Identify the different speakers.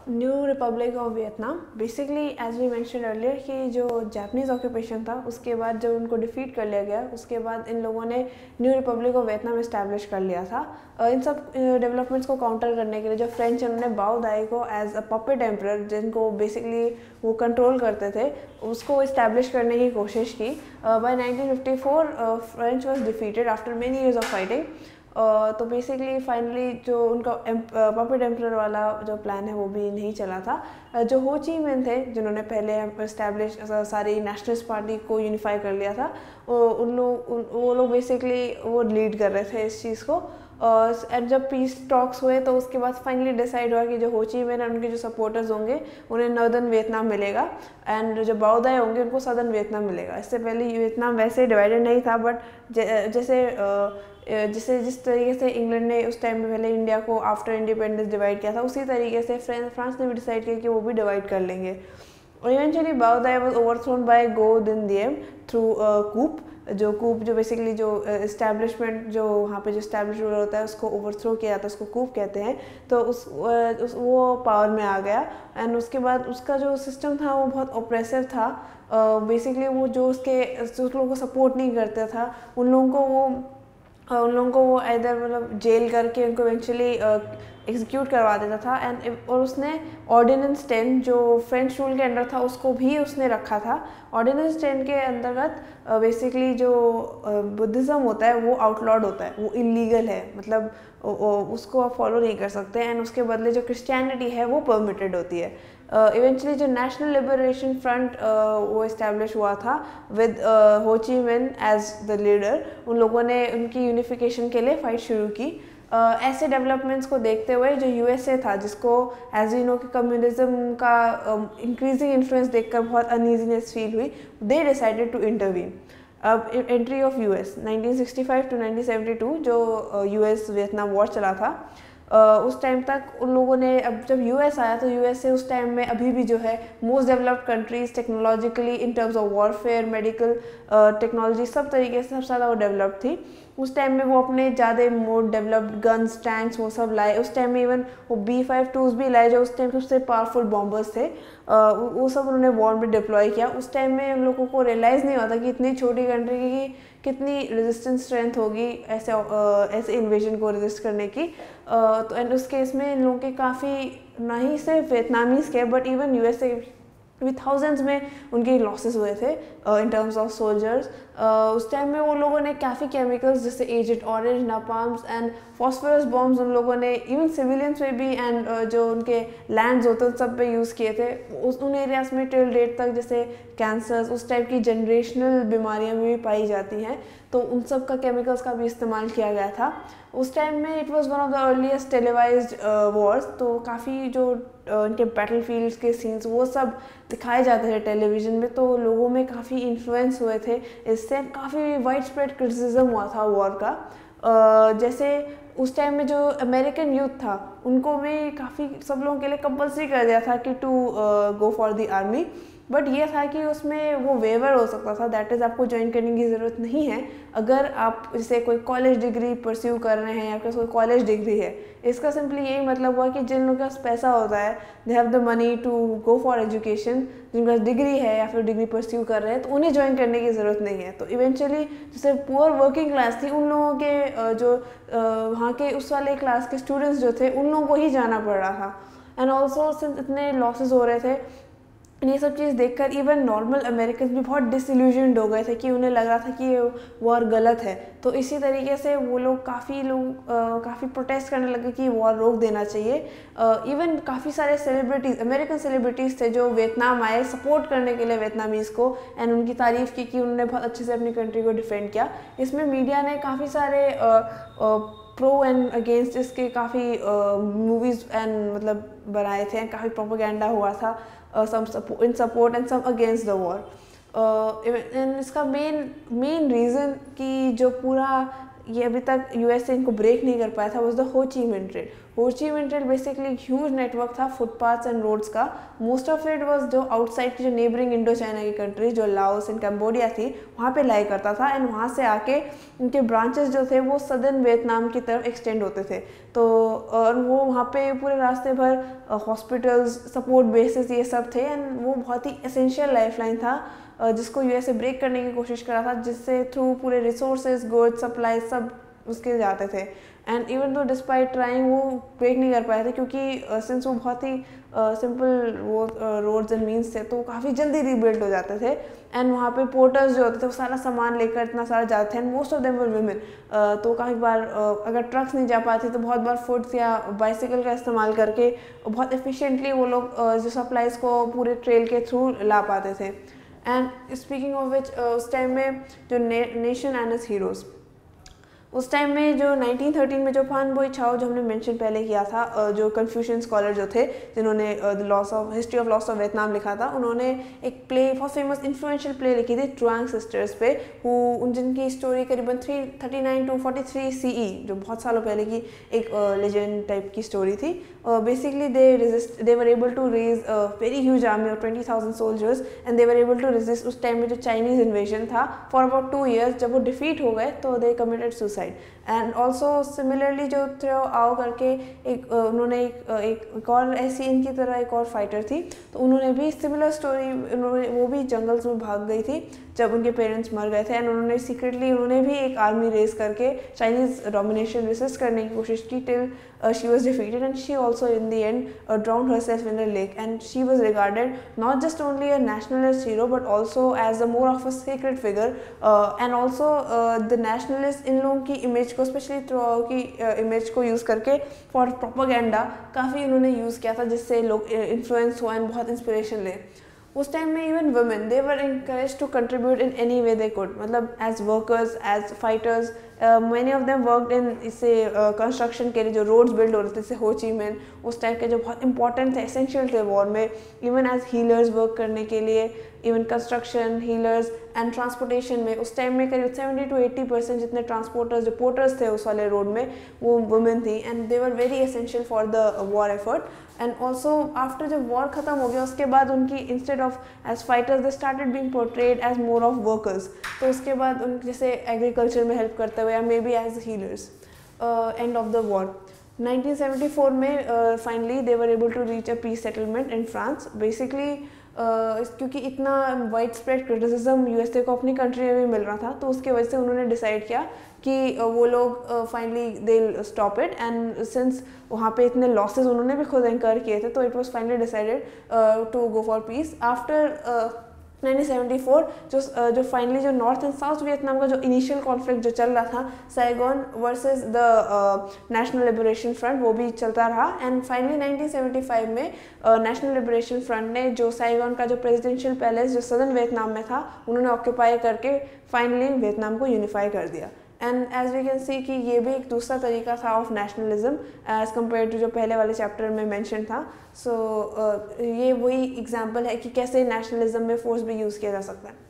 Speaker 1: New republic of Vietnam basically as we mention earlier कि जो Japanese occupation था उसके बाद जब उनको डिफीट कर लिया गया उसके बाद इन लोगों ने new republic of Vietnam establish कर लिया था। इन सब डेवलपमेंट्स को काउंटर करने के लिए जो फ्रेंच उन्होंने बाओ दाई को एज अ पपेट एम्परर जिनको बेसिकली वो कंट्रोल करते थे उसको इस्टेब्लिश करने की कोशिश की। By 1954 French was defeated after many years of fighting. तो बेसिकली फाइनली जो उनका पपेट एम्परर वाला जो प्लान है वो भी नहीं चला था। जो हो ची मिन थे जिन्होंने पहले इस्टेब्लिश सारी नेशनलिस्ट पार्टी को यूनिफाई कर लिया था वो लोग बेसिकली वो लीड कर रहे थे इस चीज़ को। एंड जब पीस टॉक्स हुए तो उसके बाद फाइनली डिसाइड हुआ कि जो हो ची मिन उनके जो सपोर्टर्स होंगे उन्हें नॉर्दर्न वियतनाम मिलेगा एंड जो बाओ दाई होंगे उनको सदर्न वियतनाम मिलेगा। इससे पहले वियतनाम वैसे डिवाइडेड नहीं था बट जैसे जिस तरीके से इंग्लैंड ने उस टाइम में पहले इंडिया को आफ्टर इंडिपेंडेंस डिवाइड किया था उसी तरीके से फ्रांस ने भी डिसाइड किया कि वो भी डिवाइड कर लेंगे। और इवेंचुअली बाओ दाई वाज ओवरथ्रोन बाय गो दिन दिएम थ्रू कूप जो बेसिकली जो इस्टेब्लिशमेंट जो वहाँ पे जो इस्टेब्लिश रूलर होता है उसको ओवरथ्रो किया जाता है उसको कूप कहते हैं। तो वो पावर में आ गया एंड उसके बाद उसका जो सिस्टम था वो बहुत ऑप्रेसिव था। बेसिकली वो जो लोगों को सपोर्ट नहीं करता था उन लोगों को वो इधर मतलब जेल करके उनको इवेंचुअली एग्जीक्यूट करवा देता था। और उसने ऑर्डिनेंस 10 जो फ्रेंच रूल के अंडर था उसको भी उसने रखा था। ऑर्डिनेंस 10 के अंतर्गत बेसिकली जो बुद्धिज़्म होता है वो आउटलॉड होता है, वो इलीगल है, मतलब उसको आप फॉलो नहीं कर सकते एंड उसके बदले जो क्रिश्चियनिटी है वो परमिटेड होती है। इवेंचुअली जो नेशनल लिबरेशन फ्रंट वो इस्टेब्लिश हुआ था विद हो ची मिन एज द लीडर। उन लोगों ने उनकी यूनिफिकेशन के लिए फाइट शुरू की। ऐसे डेवलपमेंट्स को देखते हुए जो यूएसए था जिसको एज यू नो कि कम्युनिज्म का इंक्रीजिंग इन्फ्लुएंस देखकर बहुत अनईजीनेस फील हुई, दे डिसाइडेड टू इंटरवीन। अब एंट्री ऑफ यूएस 1965 टू 1972 जो यूएस वियतनाम वॉर चला था उस टाइम तक उन लोगों ने, अब जब यूएस आया तो यूएसए उस टाइम में अभी भी जो है most developed countries technologically in terms of warfare medical technology सब तरीके से सबसे ज़्यादा वो डेवलप्ड थी। उस टाइम में वो अपने ज़्यादा मोर डेवलप्ड गन्स टैंक्स वो सब लाए। उस टाइम में इवन वो B-52s भी लाए जो उस टाइम सबसे पावरफुल बॉम्बर्स थे। वो सब उन्होंने वॉर में डिप्लॉय किया। उस टाइम में उन लोगों को रियलाइज़ नहीं हुआ था कि इतनी छोटी कंट्री की कितनी रेजिस्टेंस स्ट्रेंथ होगी ऐसे इन्वेजन को रेजिस्ट करने की। तो एंड उस केस में इन लोगों के काफ़ी ना ही सिर्फ वियतनामीज़ के बट इवन यूएसए भी थाउजेंड्स में उनके लॉसेस हुए थे इन टर्म्स ऑफ सोल्जर्स। उस टाइम में वो लोगों ने काफ़ी केमिकल्स जैसे agent orange, napalms and phosphorus bombs उन लोगों ने इवन सिविलियंस पे भी एंड जो उनके लैंड्स होते हैं सब पे यूज़ किए थे। उन एरियाज में टिल डेट तक जैसे कैंसर्स उस टाइप की जनरेशनल बीमारियां भी पाई जाती हैं तो उन सब का केमिकल्स का भी इस्तेमाल किया गया था। उस टाइम में it was one of the earliest televised Wars. तो काफ़ी जो उनके बैटल फील्ड्स के सीन्स वो सब दिखाए जाते थे टेलीविज़न में, तो लोगों में काफ़ी इन्फ्लुएंस हुए थे। इससे काफ़ी वाइड स्प्रेड क्रिटिसिज्म हुआ था वॉर का। जैसे उस टाइम में जो अमेरिकन यूथ था उनको भी काफ़ी सब लोगों के लिए कंपल्सरी कर दिया था कि to go for the army. But ये था कि उसमें वो वेवर हो सकता था, दैट इज़ आपको ज्वाइन करने की ज़रूरत नहीं है अगर आप जैसे कोई कॉलेज डिग्री परस्यू कर रहे हैं या फिर कोई कॉलेज डिग्री है। इसका सिंपली यही मतलब हुआ कि जिन लोगों के पास पैसा होता है, they have the money to go for education, जिनके पास डिग्री है या फिर डिग्री परस्यू कर रहे हैं तो उन्हें ज्वाइन करने की ज़रूरत नहीं है। तो इवेंचुअली जैसे पुअर वर्किंग क्लास थी उन लोगों के जो वहाँ के उस वाले क्लास के स्टूडेंट्स जो थे उन लोगों को ही जाना पड़ रहा था। एंड ऑल्सो सिंस इतने लॉसेस हो रहे थे ये सब चीज़ देखकर इवन नॉर्मल अमेरिकन भी बहुत डिसइल्यूजनड हो गए थे कि उन्हें लग रहा था कि ये वॉर गलत है। तो इसी तरीके से वो लोग काफ़ी प्रोटेस्ट करने लगे कि वॉर रोक देना चाहिए। इवन काफ़ी सारे सेलिब्रिटीज़, अमेरिकन सेलिब्रिटीज़ थे जो वियतनाम आए सपोर्ट करने के लिए वियतनामीज़ को एंड उनकी तारीफ़ की कि उन्होंने बहुत अच्छे से अपनी कंट्री को डिफेंड किया। इसमें मीडिया ने काफ़ी सारे प्रो एंड अगेंस्ट इसके काफ़ी मूवीज़ एंड मतलब बनाए थे, काफ़ी प्रोपेगेंडा हुआ था some support in support and some against the war। And इसका मेन रीज़न कि जो पूरा ये अभी तक यूएसए इनको ब्रेक नहीं कर पाया था वाज द हो ची मिन ट्रेड। हो ची मिन ट्रेल बेसिकली ह्यूज नेटवर्क था फुटपाथ्स एंड रोड्स का। मोस्ट ऑफ इट वाज जो आउटसाइड की जो नेबरिंग इंडो चाइना की कंट्री जो लाओस एंड कंबोडिया थी वहाँ पे लाई करता था, एंड वहाँ से आके उनके ब्रांचेस जो थे वो सदर्न वियतनाम की तरफ एक्सटेंड होते थे। तो और वो वहाँ पे पूरे रास्ते भर हॉस्पिटल्स, सपोर्ट बेसिस ये सब थे, एंड वो बहुत ही एसेंशियल लाइफलाइन था जिसको यूएसए ब्रेक करने की कोशिश कर रहा था, जिससे थ्रू पूरे रिसोर्सेज, गुड्स, सप्लाई सब उसके जाते थे। And even though despite trying वो ब्रेक नहीं कर पाए थे, क्योंकि सिंस वो बहुत ही सिंपल वो रोड्स एंड मीन्स थे तो काफ़ी जल्दी रीबिल्ड हो जाते थे। एंड वहाँ पे पोर्टर्स जो होते थे वो सारा सामान लेकर इतना सारा जाते थे, and most of them were women. तो काफ़ी बार अगर ट्रक्स नहीं जा पाते तो बहुत बार फुट्स या बाइसिकल का इस्तेमाल करके बहुत एफिशिएंटली वो लोग जो सप्लाईज को पूरे ट्रेल के थ्रू ला पाते थे। एंड स्पीकिंग ऑफ विच उस टाइम में जो नेशन एंड इट्स हीरोज़, उस टाइम में जो 1913 में जो फान बोई छाओ जो हमने मेंशन पहले किया था, जो कन्फ्यूशियन स्कॉलर जो थे जिन्होंने history of loss of Vietnam लिखा था, उन्होंने एक प्ले, बहुत फेमस इन्फ्लुएंशियल प्ले लिखी थी ट्रुआंग सिस्टर्स पे, जिनकी स्टोरी करीबन 339 to 43 CE, जो बहुत सालों पहले की एक लेजेंड टाइप की स्टोरी थी। Basically they were able to raise very huge army of 20,000 soldiers, and they were able to resist उस टाइम में जो चाइनीज इन्वेजन था फॉर अबाउट 2 years। जब वो डिफीट हो गए तो they committed suicide. And also similarly जो थ्रो आओ करके उन्होंने एक और ऐसी इनकी तरह एक और फाइटर थी, तो उन्होंने भी सिमिलर स्टोरी, वो भी जंगल्स में भाग गई थी जब उनके पेरेंट्स मर गए थे, एंड उन्होंने सीक्रेटली उन्होंने भी एक आर्मी रेस करके चाइनीज डोमिनेशन रेसिस्ट करने की कोशिश की till she was defeated, and she also in the end drowned herself in a lake, and she was regarded not just only a nationalist hero but also as a more of a sacred figure, and also the nationalist इन लोगों की image को, specially throw की image को use करके for propaganda काफ़ी उन्होंने use किया था, जिससे लोग इन्फ्लुएंस हुआ एंड बहुत इंस्पिरेशन ले। उस टाइम में even women they were encourage to contribute in any way they could, मतलब as workers, as fighters. Many of them worked in इससे कंस्ट्रक्शन के लिए जो रोड्स बिल्ड हो रहे थे, जैसे हो ची मिन उस टाइप के जो बहुत इंपॉर्टेंट थे, एसेंशियल थे वॉर में, इवन एज हीलर्स वर्क करने के लिए, even construction, healers and transportation में उस टाइम में करीब 70 to 80% जितने ट्रांसपोर्टर्स, जो पोर्टर्स थे उस वाले रोड में, वो वुमेन थी, and they were very essential for the war effort. And also after जब वॉर ख़त्म हो गया उसके बाद उनकी instead of as fighters they started being portrayed as more of workers. तो उसके बाद उन जैसे एग्रीकल्चर में हेल्प करते हुए या maybe as healers. End of the war 1974 में finally they were able to reach a peace settlement in France. Basically क्योंकि इतना वाइड स्प्रेड क्रिटिसिज्म यूएसए को अपनी कंट्री में भी मिल रहा था, तो उसके वजह से उन्होंने डिसाइड किया कि वो लोग finally they stop it, and since वहाँ पे इतने लॉसेस उन्होंने भी खुद इंकर किए थे, तो it was finally decided to go for peace. After 1974 जो फाइनली जो नॉर्थ एंड साउथ वियतनाम का जो इनिशियल कॉन्फ्लिक्ट जो चल रहा था, Saigon versus the national liberation front, वो भी चलता रहा, एंड फाइनली 1975 में नेशनल लिबरेशन फ्रंट ने जो साइगोन का जो प्रेसिडेंशियल पैलेस जो सदर्न वियतनाम में था, उन्होंने ऑक्यूपाई करके फाइनली वियतनाम को यूनिफाई कर दिया। And as we can see कि ये भी एक दूसरा तरीका था of nationalism as compare to जो पहले वाले चैप्टर में मेंशन था। सो ये वही एग्जांपल है कि कैसे नेशनलिज्म में फोर्स भी यूज़ किया जा सकता है।